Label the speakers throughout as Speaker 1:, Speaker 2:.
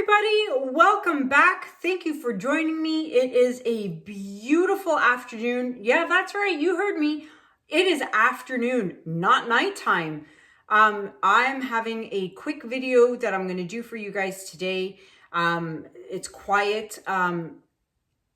Speaker 1: everybody, welcome back. Thank you for joining me. It is a beautiful afternoon. Yeah, that's right, you heard me. It is afternoon, not nighttime. I'm having a quick video that I'm going to do for you guys today. It's quiet.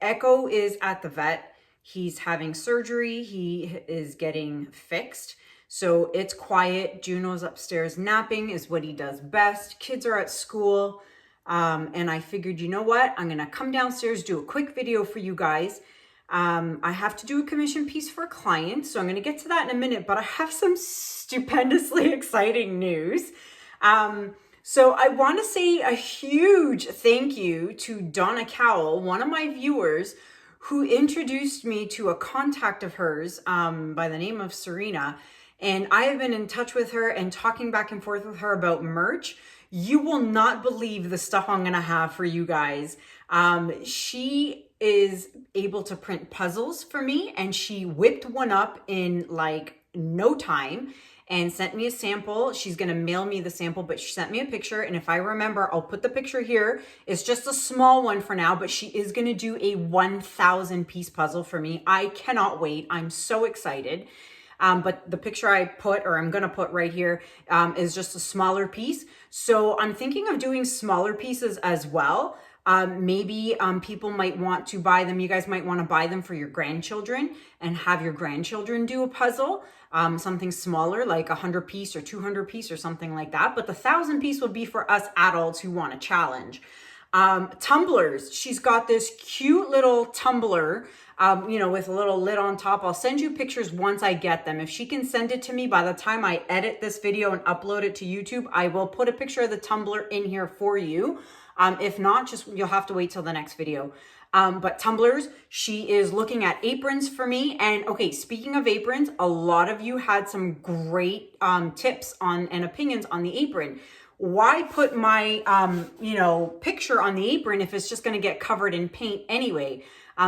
Speaker 1: Echo is at the vet. He's having surgery. He is getting fixed. So it's quiet. Juno's upstairs napping is what he does best. Kids are at school. And I figured, you know what? I'm going to come downstairs, do a quick video for you guys. I have to do a commission piece for a client, so I'm going to get to that in a minute, but I have some stupendously exciting news. So I want to say a huge thank you to Donna Cowell, one of my viewers, who introduced me to a contact of hers by the name of Serena. And I have been in touch with her and talking back and forth with her about merch. You will not believe the stuff I'm going to have for you guys. She is able to print puzzles for me, and she whipped one up in like no time and sent me a sample. She's going to mail me the sample, but she sent me a picture. And if I remember, I'll put the picture here. It's just a small one for now, but she is going to do a 1,000 piece puzzle for me. I cannot wait. I'm so excited. But the picture I put, or I'm going to put right here, is just a smaller piece. So I'm thinking of doing smaller pieces as well. Maybe people might want to buy them. You guys might want to buy them for your grandchildren and have your grandchildren do a puzzle. Something smaller, like 100 piece or 200 piece or something like that. But the 1,000 piece would be for us adults who want a challenge. Tumblers. She's got this cute little tumbler, with a little lid on top. I'll send you pictures once I get them. If she can send it to me by the time I edit this video and upload it to YouTube, I will put a picture of the tumbler in here for you. If not, just you'll have to wait till the next video. But tumblers, she is looking at aprons for me. And okay, speaking of aprons, a lot of you had some great tips on and opinions on the apron. Why put my, picture on the apron if it's just going to get covered in paint anyway?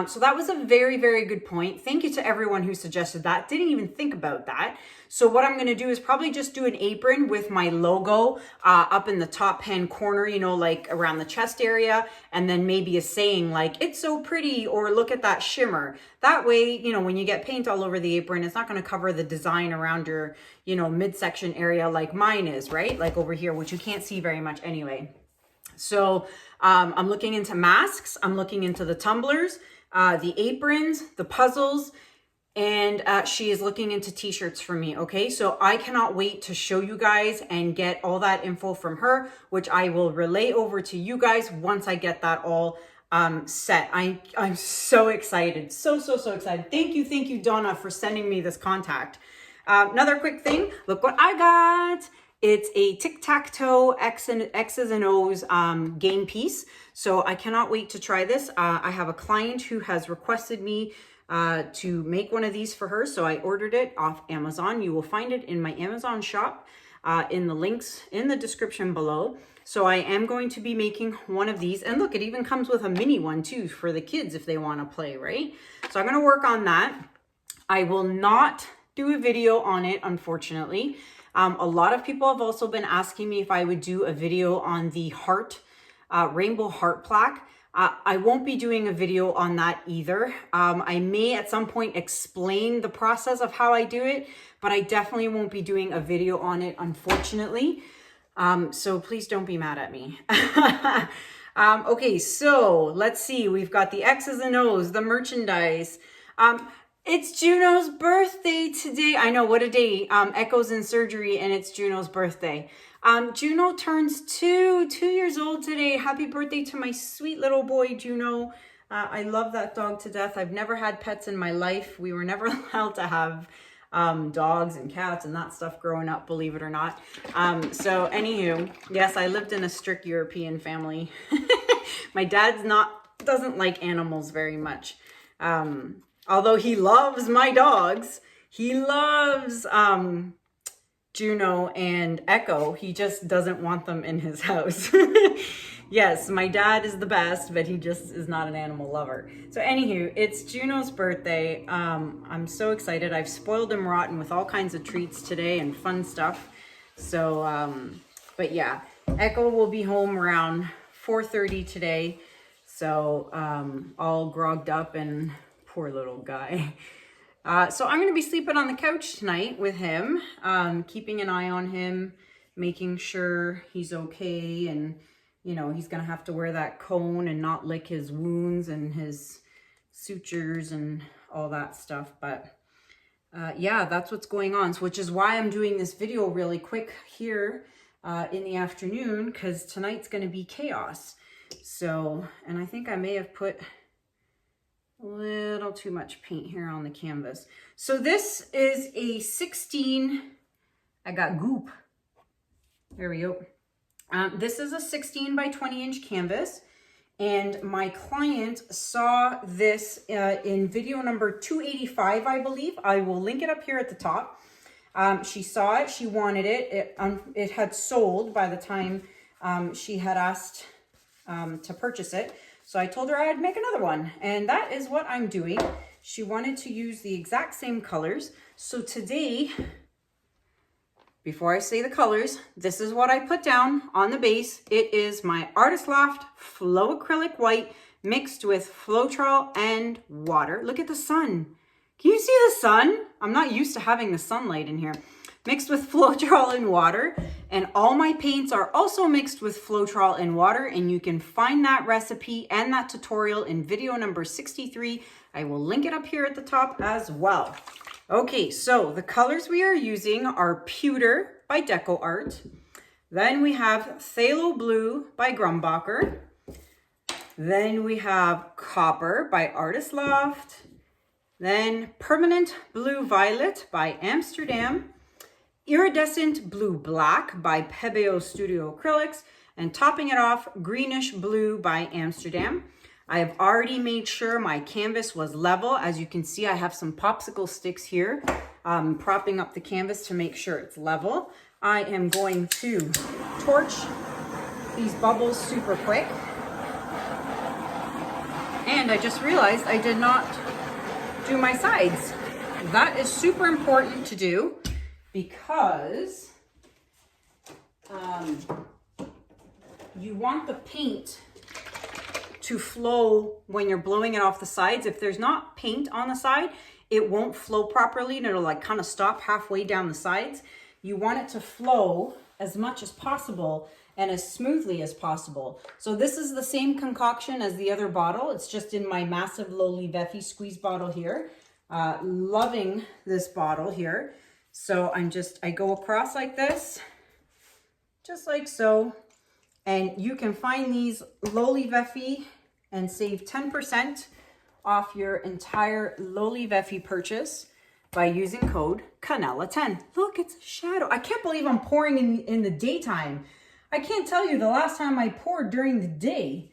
Speaker 1: So that was a very, very good point. Thank you to everyone who suggested that. Didn't even think about that. So what I'm going to do is probably just do an apron with my logo up in the top hand corner, like around the chest area. And then maybe a saying like, it's so pretty, or look at that shimmer. That way, when you get paint all over the apron, it's not going to cover the design around your, midsection area like mine is, right? Like over here, which you can't see very much anyway. So I'm looking into masks. I'm looking into the tumblers, the aprons, the puzzles, and she is looking into t-shirts for me. Okay, so I cannot wait to show you guys and get all that info from her, which I will relay over to you guys once I get that all set. I'm so excited. So excited. Thank you, Donna, for sending me this contact. Another quick thing, look what I got. It's a tic-tac-toe X's and O's game piece. So I cannot wait to try this. I have a client who has requested me to make one of these for her. So I ordered it off Amazon. You will find it in my Amazon shop in the links in the description below. So I am going to be making one of these. And look, it even comes with a mini one too for the kids if they want to play, right? So I'm going to work on that. I will not do a video on it, unfortunately. A lot of people have also been asking me if I would do a video on the heart, rainbow heart plaque. I won't be doing a video on that either. I may at some point explain the process of how I do it, but I definitely won't be doing a video on it, unfortunately. So please don't be mad at me. Okay, so let's see. We've got the X's and O's, the merchandise. It's Juno's birthday today. I know, what a day. Echo's in surgery and it's Juno's birthday. Juno turns 2 years old today. Happy birthday to my sweet little boy, Juno. I love that dog to death. I've never had pets in my life. We were never allowed to have dogs and cats and that stuff growing up, believe it or not. So anywho, yes, I lived in a strict European family. My dad's doesn't like animals very much. Although he loves my dogs, he loves Juno and Echo. He just doesn't want them in his house. Yes, my dad is the best, but he just is not an animal lover. So anywho, it's Juno's birthday. I'm so excited. I've spoiled him rotten with all kinds of treats today and fun stuff. So, but yeah, Echo will be home around 4:30 today. So all grogged up and poor little guy. So I'm going to be sleeping on the couch tonight with him, keeping an eye on him, making sure he's okay. And, you know, he's going to have to wear that cone and not lick his wounds and his sutures and all that stuff. But yeah, that's what's going on. So, which is why I'm doing this video really quick here in the afternoon, because tonight's going to be chaos. So, and I think I may have put a little too much paint here on the canvas. So this is a 16, I got goop. There we go. This is a 16 by 20 inch canvas. And my client saw this in video number 285, I believe. I will link it up here at the top. She saw it, she wanted it. It had sold by the time she had asked to purchase it. So I told her I'd make another one, and that is what I'm doing. She wanted to use the exact same colors. So today, before I say the colors, this is what I put down on the base. It is my Artist Loft Flow Acrylic White mixed with Floetrol and water. Look at the sun. Can you see the sun? I'm not used to having the sunlight in here. Mixed with Floetrol and water. And all my paints are also mixed with Floetrol and water. And you can find that recipe and that tutorial in video number 63. I will link it up here at the top as well. Okay, so the colors we are using are Pewter by DecoArt. Then we have Thalo Blue by Grumbacher. Then we have Copper by Artist Loft. Then Permanent Blue Violet by Amsterdam. Iridescent Blue Black by Pebeo Studio Acrylics, and topping it off, Greenish Blue by Amsterdam. I have already made sure my canvas was level. As you can see, I have some popsicle sticks here, propping up the canvas to make sure it's level. I am going to torch these bubbles super quick. And I just realized I did not do my sides. That is super important to do, because you want the paint to flow when you're blowing it off the sides. If there's not paint on the side, it won't flow properly and it'll like kind of stop halfway down the sides. You want it to flow as much as possible and as smoothly as possible. So this is the same concoction as the other bottle. It's just in my massive Lowly Veffy squeeze bottle here. Loving this bottle here. So I go across like this, just like so. And you can find these Lowly Veffy and save 10% off your entire Lowly Veffy purchase by using code Kanella10. Look, it's a shadow. I can't believe I'm pouring in the daytime. I can't tell you the last time I poured during the day.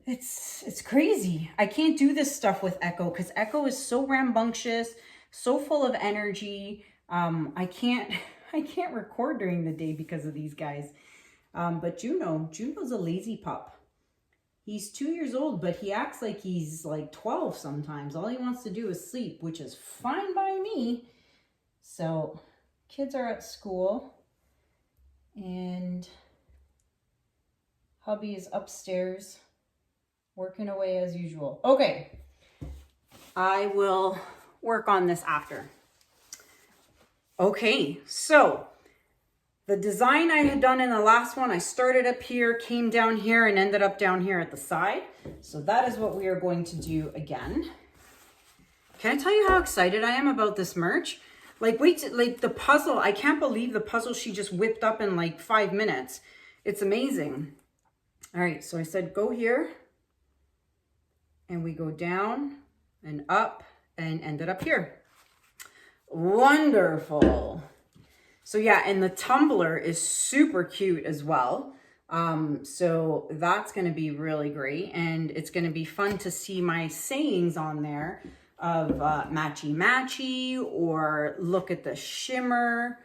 Speaker 1: It's crazy. I can't do this stuff with Echo because Echo is so rambunctious, so full of energy. I can't record during the day because of these guys. But Juno's a lazy pup. He's 2 years old, but he acts like he's like 12 sometimes. All he wants to do is sleep, which is fine by me. So kids are at school and hubby is upstairs working away as usual. Okay, I will work on this after. Okay, so the design I had done in the last one, I started up here, came down here, and ended up down here at the side. So that is what we are going to do again. Can I tell you how excited I am about this merch? Like, like the puzzle, I can't believe the puzzle she just whipped up in like 5 minutes. It's amazing. All right, so I said go here, and we go down and up and ended up here. Wonderful. So yeah, and the tumbler is super cute as well. So that's going to be really great. And it's going to be fun to see my sayings on there of matchy matchy, or look at the shimmer.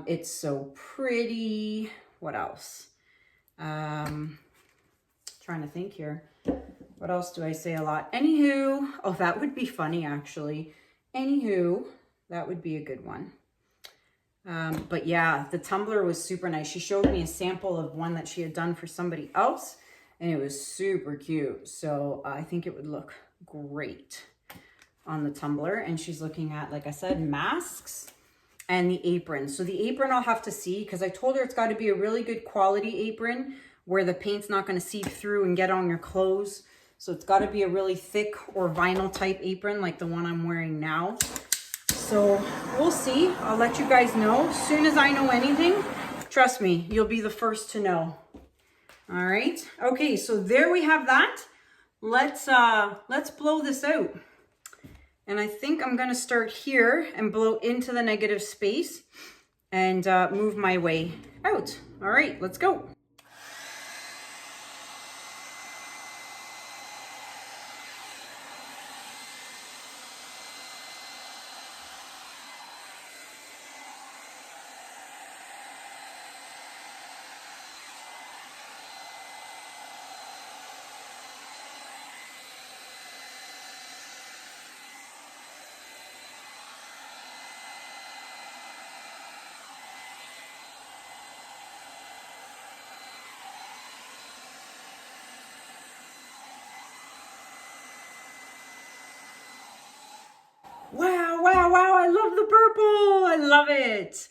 Speaker 1: It's so pretty. What else? Trying to think here. What else do I say a lot? Anywho, oh, that would be funny actually. Anywho, that would be a good one. But yeah, the tumbler was super nice. She showed me a sample of one that she had done for somebody else. and it was super cute. So I think it would look great on the tumbler. And she's looking at, like I said, masks and the apron. So the apron I'll have to see, because I told her it's got to be a really good quality apron where the paint's not going to seep through and get on your clothes. So it's got to be a really thick or vinyl type apron like the one I'm wearing now. So we'll see. I'll let you guys know. As soon as I know anything, trust me, you'll be the first to know. All right. Okay, so there we have that. Let's blow this out. And I think I'm going to start here and blow into the negative space and move my way out. All right, let's go. Wow, wow, wow, I love the purple. I love it.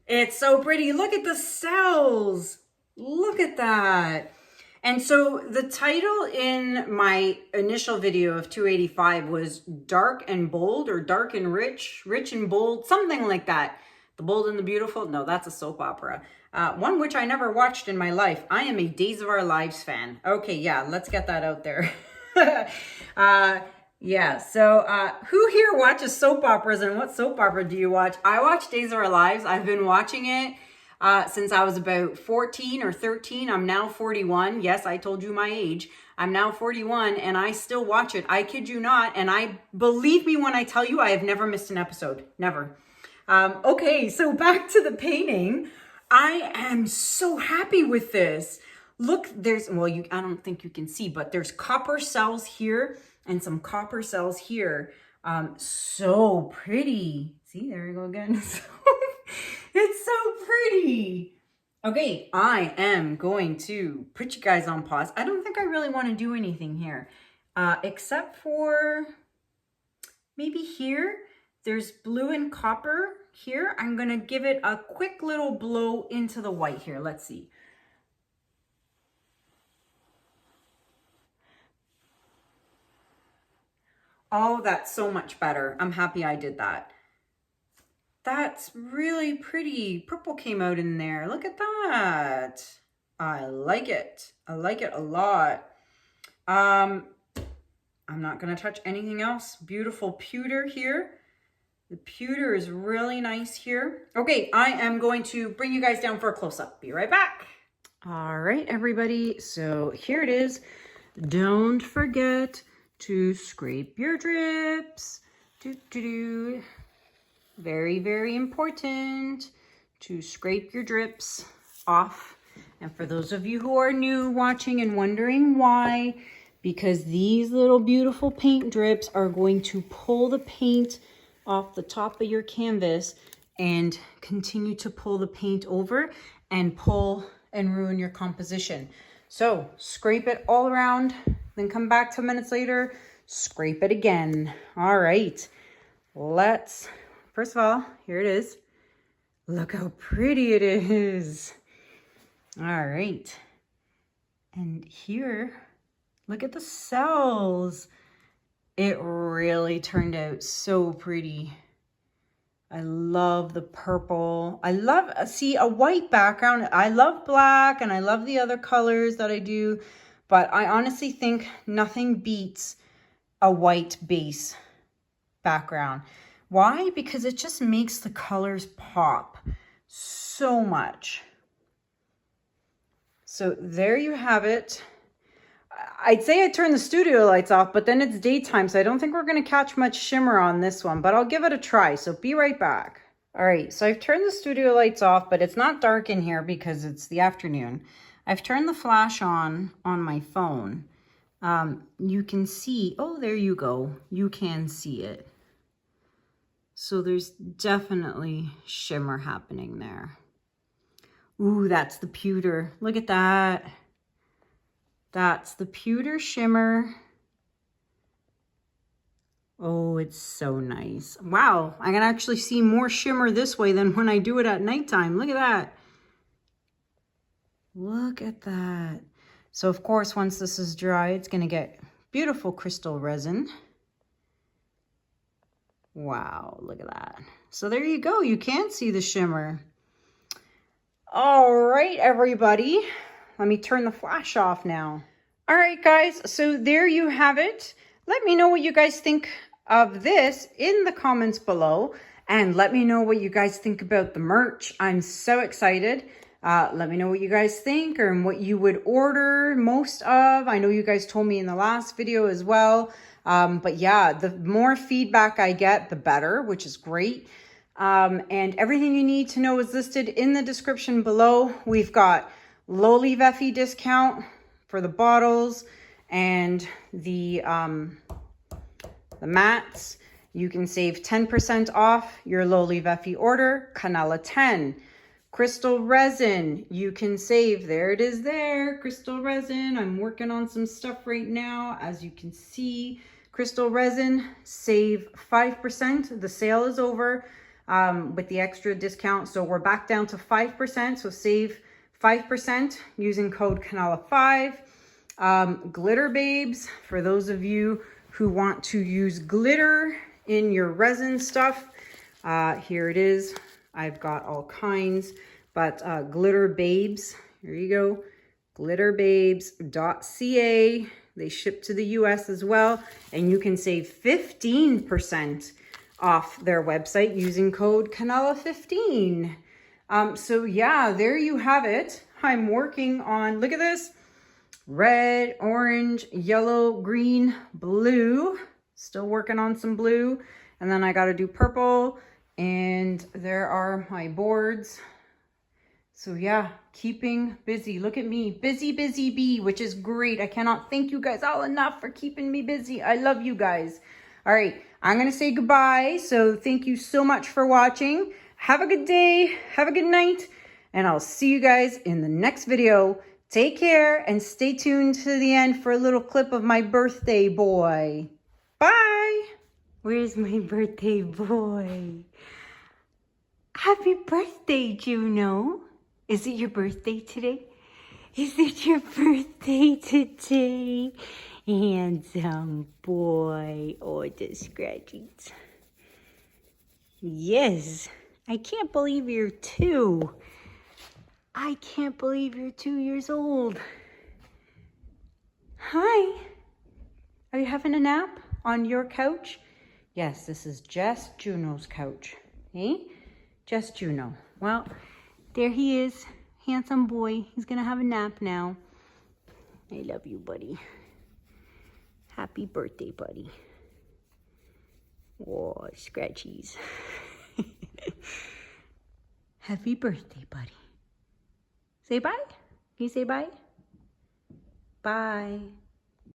Speaker 1: It's so pretty. Look at the cells. Look at that. And so the title in my initial video of 285 was Dark and Bold, or Dark and Rich, Rich and Bold, something like that. The Bold and the Beautiful? No, that's a soap opera. One which I never watched in my life. I am a Days of Our Lives fan. Okay, yeah, let's get that out there. Yeah, so who here watches soap operas, and what soap opera do you watch? I watch Days of Our Lives. I've been watching it since I was about 14 or 13. I'm now 41. Yes, I told you my age. I'm now 41 and I still watch it. I kid you not. And I believe me when I tell you I have never missed an episode. Never. Okay, so back to the painting. I am so happy with this. Look, there's, well, I don't think you can see, but there's copper cells here and some copper cells here. So pretty. See, there you go again. It's so pretty. Okay, I am going to put you guys on pause. I don't think I really want to do anything here, except for maybe here. There's blue and copper here. I'm going to give it a quick little blow into the white here. Let's see. Oh, that's so much better. I'm happy I did that. That's really pretty. Purple came out in there. Look at that. I like it. I like it a lot. I'm not going to touch anything else. Beautiful pewter here. The pewter is really nice here. Okay, I am going to bring you guys down for a close-up. Be right back. All right, everybody. So here it is. Don't forget to scrape your drips. Very, very important to scrape your drips off. And for those of you who are new watching and wondering why, because these little beautiful paint drips are going to pull the paint off the top of your canvas and continue to pull the paint over and pull and ruin your composition. So scrape it all around, then come back 10 minutes later, scrape it again. All right, first of all, here it is. Look how pretty it is. All right. And here, look at the cells. It really turned out so pretty. I love the purple. I love, see, a white background. I love black and I love the other colors that I do, but I honestly think nothing beats a white base background. Why? Because it just makes the colors pop so much. So there you have it. I'd say I turn the studio lights off, but then it's daytime, so I don't think we're going to catch much shimmer on this one, but I'll give it a try, so be right back. All right, so I've turned the studio lights off, but it's not dark in here because it's the afternoon. I've turned the flash on my phone. You can see, oh, there you go. You can see it. So there's definitely shimmer happening there. Ooh, that's the pewter. Look at that. That's the pewter shimmer. Oh, it's so nice. Wow, I can actually see more shimmer this way than when I do it at nighttime. Look at that. Look at that. So of course, once this is dry, it's gonna get beautiful crystal resin. Wow, look at that. So there you go, you can see the shimmer. All right, everybody. Let me turn the flash off now. All right, guys, so there you have it. Let me know what you guys think of this in the comments below, and let me know what you guys think about the merch. I'm so excited. Let me know what you guys think or what you would order most of. I know you guys told me in the last video as well. But yeah, the more feedback I get, the better, which is great. And everything you need to know is listed in the description below. We've got Lowly Veffy discount for the bottles and the mats. You can save 10% off your Lowly Veffy order. Kanella 10. Crystal resin, you can save, there it is there, crystal resin. I'm working on some stuff right now. As you can see, crystal resin, save 5%. The sale is over with the extra discount. So we're back down to 5%. So save 5% using code Kanella5. Glitter babes, for those of you who want to use glitter in your resin stuff, here it is. I've got all kinds, but glitter babes, here you go, glitterbabes.ca. They ship to the US as well, and you can save 15% off their website using code Kanella15. So yeah, there you have it. I'm working on, look at this, red, orange, yellow, green, blue. Still working on some blue, and then I got to do purple. And there are my boards. So yeah, keeping busy. Look at me, busy, busy bee, which is great. I cannot thank you guys all enough for keeping me busy. I love you guys. All right, I'm gonna say goodbye. So thank you so much for watching. Have a good day, have a good night, and I'll see you guys in the next video. Take care and stay tuned to the end for a little clip of my birthday boy. Bye. Where's my birthday boy? Happy birthday, Juno. Is it your birthday today? Is it your birthday today? Handsome boy. Oh, the scratchies. Yes. I can't believe you're 2. I can't believe you're 2 years old. Hi. Are you having a nap on your couch? Yes, this is just Juno's couch. Hey? Just Juno. Well, there he is. Handsome boy. He's going to have a nap now. I love you, buddy. Happy birthday, buddy. Oh, scratchies. Happy birthday, buddy. Say bye. Can you say bye? Bye.